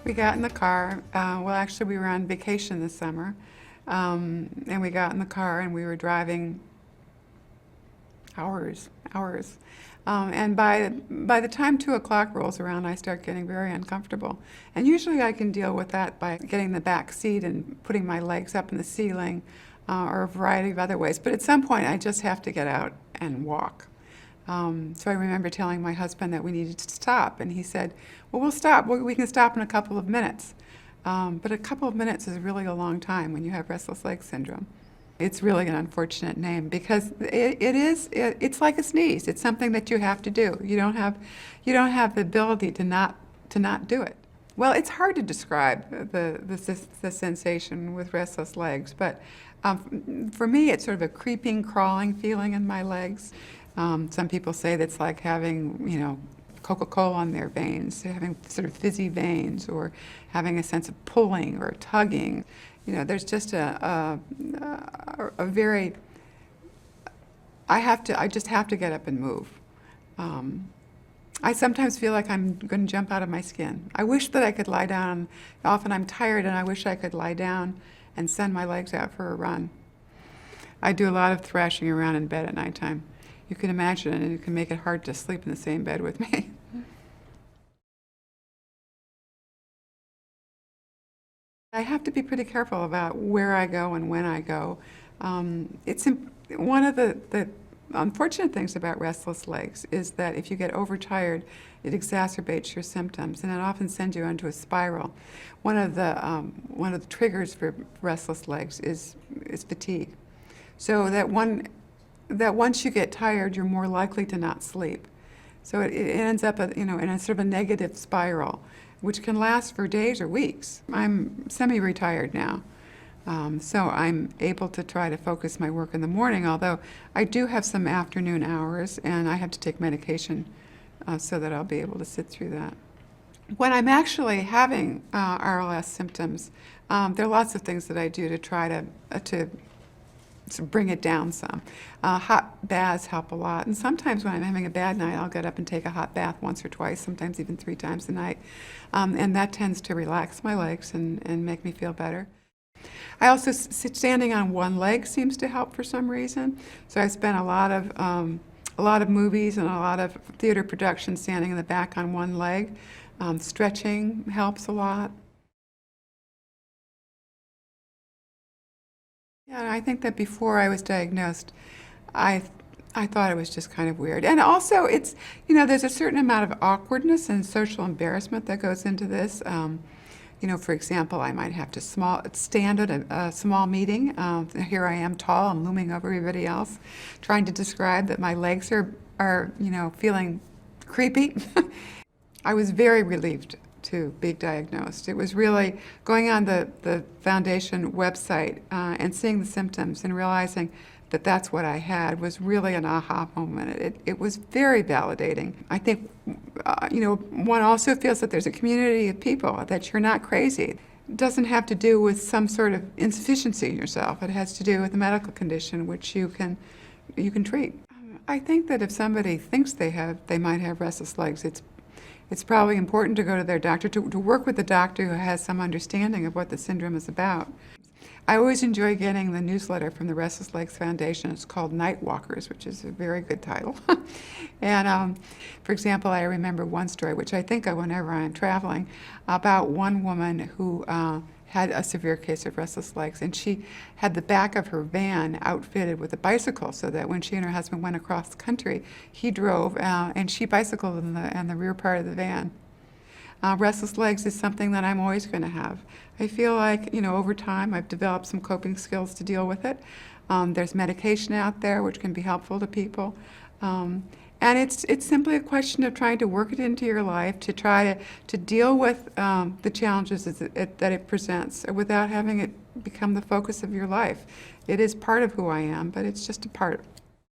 We got in the car. Well, actually, we were on vacation this summer, and we got in the car and we were driving hours. And by the time 2 o'clock rolls around, I start getting very uncomfortable. And usually I can deal with that by getting the back seat and putting my legs up in the ceiling, or a variety of other ways. But at some point, I just have to get out and walk. So I remember telling my husband that we needed to stop, and he said, well, we'll stop. We can stop in a couple of minutes. But a couple of minutes is really a long time when you have restless leg syndrome. It's really an unfortunate name because it's like a sneeze. It's something that you have to do. You don't have the ability to not do it. Well, it's hard to describe the sensation with restless legs, but for me, it's sort of a creeping, crawling feeling in my legs. Some people say that's like having, Coca-Cola on their veins, having sort of fizzy veins, or having a sense of pulling or tugging. There's just a very, I just have to get up and move. I sometimes feel like I'm going to jump out of my skin. I wish that I could lie down. Often I'm tired and I wish I could lie down and send my legs out for a run. I do a lot of thrashing around in bed at nighttime. You can imagine, and it can make it hard to sleep in the same bed with me. I have to be pretty careful about where I go and when I go. One of the unfortunate things about restless legs is that if you get overtired, it exacerbates your symptoms, and it often sends you into a spiral. One of the triggers for restless legs is fatigue. So that once you get tired, you're more likely to not sleep. So it ends up, in a sort of a negative spiral, which can last for days or weeks. I'm semi-retired now, so I'm able to try to focus my work in the morning, although I do have some afternoon hours, and I have to take medication so that I'll be able to sit through that. When I'm actually having RLS symptoms, there are lots of things that I do to try to bring it down some. Hot baths help a lot, and sometimes when I'm having a bad night, I'll get up and take a hot bath once or twice, sometimes even 3 times a night, and that tends to relax my legs and make me feel better. I also, standing on one leg seems to help for some reason, so I spent a lot of movies and a lot of theater productions standing in the back on one leg. Stretching helps a lot. Yeah, I think that before I was diagnosed, I thought it was just kind of weird. And also, there's a certain amount of awkwardness and social embarrassment that goes into this. For example, I might have to stand at a small meeting. Here I am, tall and looming over everybody else, trying to describe that my legs are feeling creepy. I was very relieved to be diagnosed. It was really going on the foundation website and seeing the symptoms and realizing that that's what I had was really an aha moment. It was very validating. I think, one also feels that there's a community of people, that you're not crazy. It doesn't have to do with some sort of insufficiency in yourself. It has to do with a medical condition which you can treat. I think that if somebody thinks they might have restless legs, it's probably important to go to their doctor, to work with a doctor who has some understanding of what the syndrome is about. I always enjoy getting the newsletter from the Restless Legs Foundation. It's called Night Walkers, which is a very good title. And for example, I remember one story, which I think of whenever I'm traveling, about one woman who had a severe case of restless legs, and she had the back of her van outfitted with a bicycle so that when she and her husband went across the country, he drove and she bicycled in the rear part of the van. Restless legs is something that I'm always going to have. I feel like, over time I've developed some coping skills to deal with it. There's medication out there which can be helpful to people. And it's simply a question of trying to work it into your life, to try to deal with the challenges that it presents without having it become the focus of your life. It is part of who I am, but it's just a part.